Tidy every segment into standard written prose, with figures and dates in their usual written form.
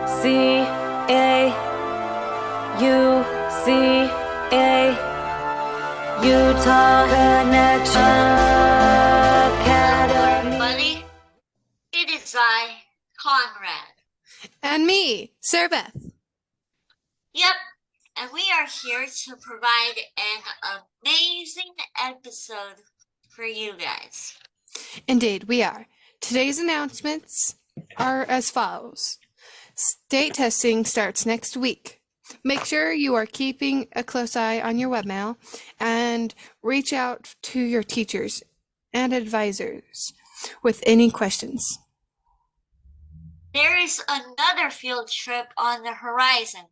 UCA, UCA, Utah Connection Academy. Everybody, it is I, Conrad. And me, Sarah Beth. Yep, and we are here to provide an amazing episode for you guys. Indeed, we are. Today's announcements are as follows. State testing starts next week. Make sure you are keeping a close eye on your webmail and reach out to your teachers and advisors with any questions. There is another field trip on the horizon.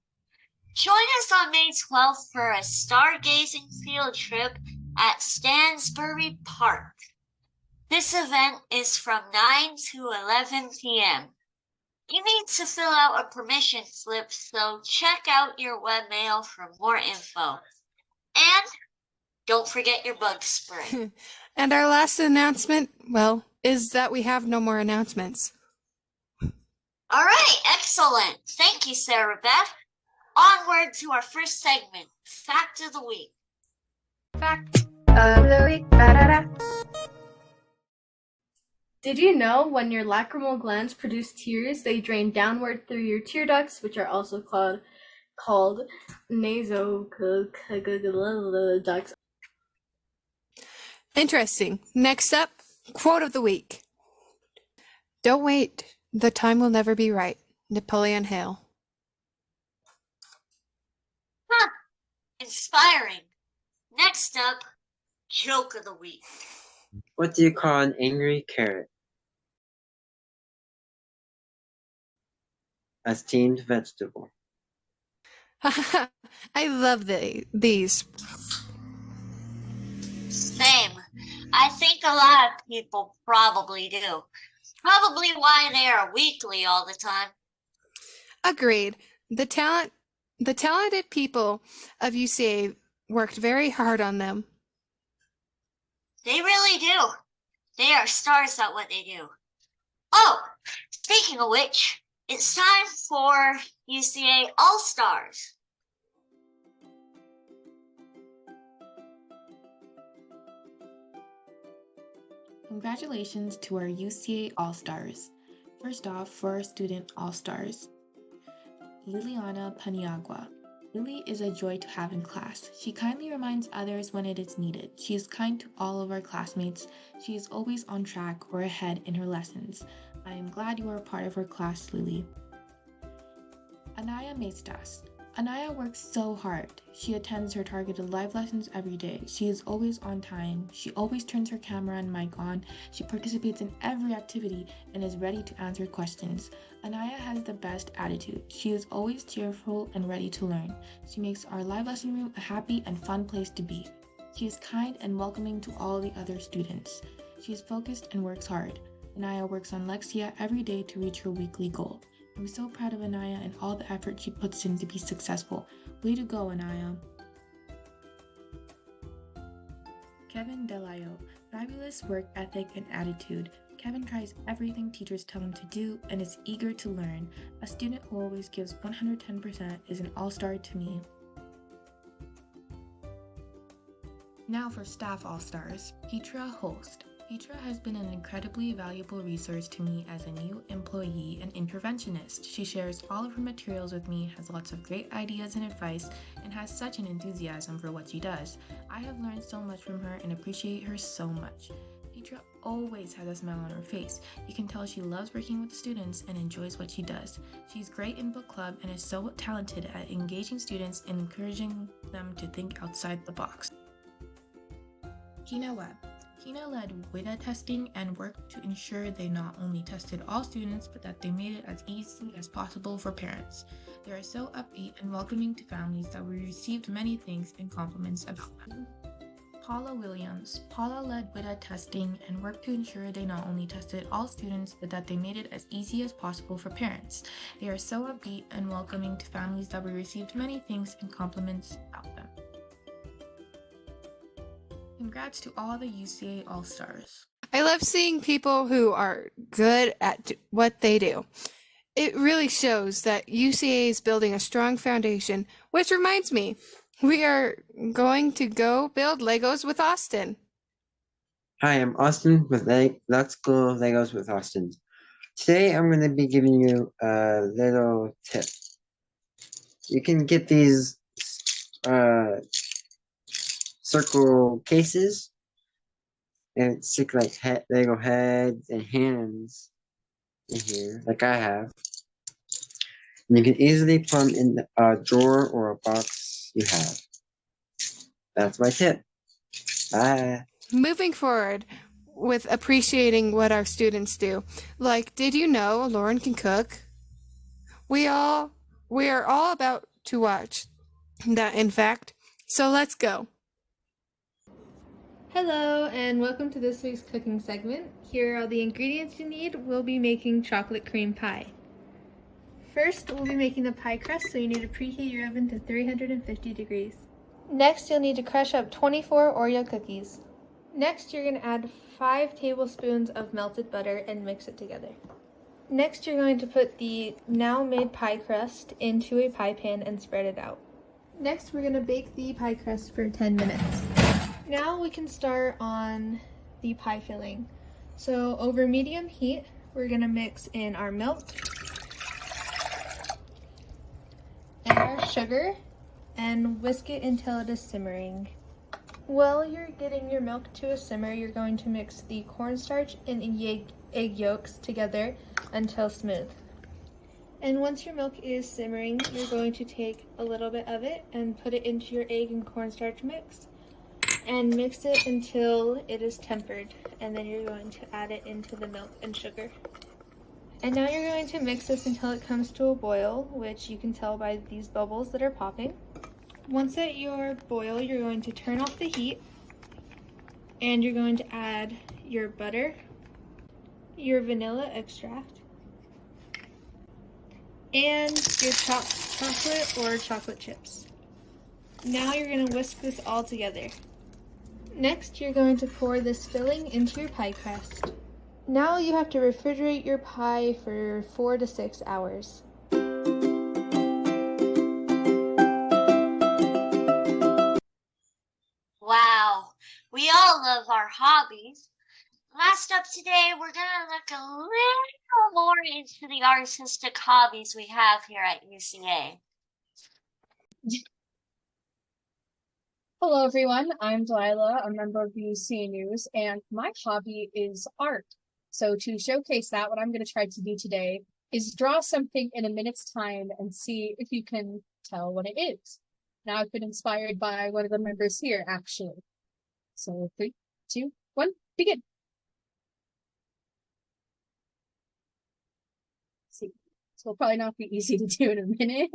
Join us on May 12th for a stargazing field trip at Stansbury Park. This event is from 9 to 11 p.m. You need to fill out a permission slip, so check out your webmail for more info. And don't forget your bug spray. And our last announcement, is that we have no more announcements. All right, excellent. Thank you, Sarah Beth. Onward to our first segment, Fact of the Week. Fact of the week. Da-da-da. Did you know when your lacrimal glands produce tears, they drain downward through your tear ducts, which are also called nasoducts? Interesting. Next up, quote of the week. Don't wait. The time will never be right. Napoleon Hill. Huh, inspiring. Next up, Joke of the Week. What do you call an angry carrot? A steamed vegetable. I love these. Same. I think a lot of people probably do. Probably why they are weekly all the time. Agreed. The talented people of UCA worked very hard on them. They really do. They are stars at what they do. Oh, speaking of which, it's time for UCA All Stars. Congratulations to our UCA All Stars. First off, for our student All Stars, Liliana Paniagua. Lily is a joy to have in class. She kindly reminds others when it is needed. She is kind to all of our classmates. She is always on track or ahead in her lessons. I am glad you are a part of her class, Lily. Anaya Maestas. Anaya works so hard. She attends her targeted live lessons every day. She is always on time. She always turns her camera and mic on. She participates in every activity and is ready to answer questions. Anaya has the best attitude. She is always cheerful and ready to learn. She makes our live lesson room a happy and fun place to be. She is kind and welcoming to all the other students. She is focused and works hard. Anaya works on Lexia every day to reach her weekly goal. I'm so proud of Anaya and all the effort she puts in to be successful. Way to go, Anaya. Kevin Delilah. Fabulous work ethic and attitude. Kevin tries everything teachers tell him to do and is eager to learn. A student who always gives 110% is an all-star to me. Now for staff all-stars. Petra Holst. Petra has been an incredibly valuable resource to me as a new employee and interventionist. She shares all of her materials with me, has lots of great ideas and advice, and has such an enthusiasm for what she does. I have learned so much from her and appreciate her so much. Petra always has a smile on her face. You can tell she loves working with students and enjoys what she does. She's great in book club and is so talented at engaging students and encouraging them to think outside the box. Kina Webb. Kina led WIDA testing and worked to ensure they not only tested all students, but that they made it as easy as possible for parents. They are so upbeat and welcoming to families that we received many thanks and compliments about them. Paula Williams. Paula led WIDA testing and worked to ensure they not only tested all students, but that they made it as easy as possible for parents. They are so upbeat and welcoming to families that we received many thanks and compliments about them. Congrats to all the UCA All Stars. I love seeing people who are good at what they do. It really shows that UCA is building a strong foundation, which reminds me, we are going to go build Legos with Austin. Hi, I'm Austin with Let's Go Legos with Austin. Today I'm going to be giving you a little tip. You can get these circle cases and stick like Lego heads and hands in here, like I have. And you can easily put them in a drawer or a box you have. That's my tip. Bye. Moving forward with appreciating what our students do. Like, did you know Lauren can cook? We are all about to watch that, in fact. So let's go. Hello, and welcome to this week's cooking segment. Here are all the ingredients you need. We'll be making chocolate cream pie. First, we'll be making the pie crust, so you need to preheat your oven to 350 degrees. Next, you'll need to crush up 24 Oreo cookies. Next, you're going to add 5 tablespoons of melted butter and mix it together. Next, you're going to put the now made pie crust into a pie pan and spread it out. Next, we're going to bake the pie crust for 10 minutes. Now we can start on the pie filling. So over medium heat, we're going to mix in our milk and our sugar and whisk it until it is simmering. While you're getting your milk to a simmer, you're going to mix the cornstarch and egg yolks together until smooth. And once your milk is simmering, you're going to take a little bit of it and put it into your egg and cornstarch mix and mix it until it is tempered, and then you're going to add it into the milk and sugar. And now you're going to mix this until it comes to a boil, which you can tell by these bubbles that are popping. Once at your boil, you're going to turn off the heat, and you're going to add your butter, your vanilla extract, and your chopped chocolate or chocolate chips. Now you're going to whisk this all together. Next, you're going to pour this filling into your pie crust. Now you have to refrigerate your pie for 4 to 6 hours. Wow, we all love our hobbies. Last up today, we're going to look a little more into the artistic hobbies we have here at UCA. Hello, everyone. I'm Delilah, a member of the UCA News, and my hobby is art. So to showcase that, what I'm going to try to do today is draw something in a minute's time and see if you can tell what it is. Now, I've been inspired by one of the members here, actually. So 3, 2, 1, begin. See, this will probably not be easy to do in a minute.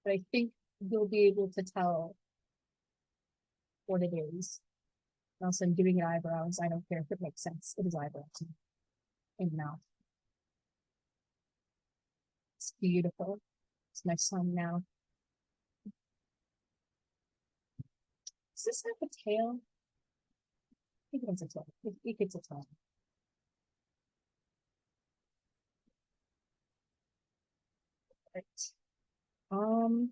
But I think you'll be able to tell what it is. And also, I'm doing it eyebrows. I don't care if it makes sense. It is eyebrows and mouth. It's beautiful. It's my son now. Does this have a tail? I think it has a tail. I think it's a tail. Right. Another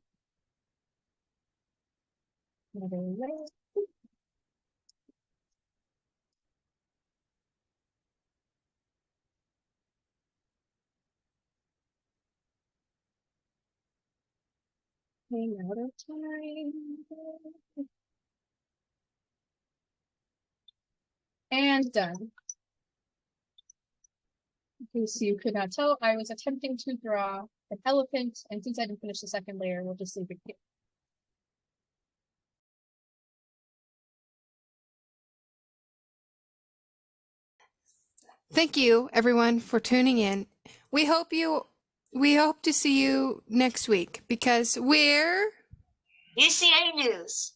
layer. Out of time. And done. Okay, so you could not tell, I was attempting to draw an elephant, and since I didn't finish the second layer, we'll just leave it here. Thank you, everyone, for tuning in. We hope to see you next week because we're UCA News.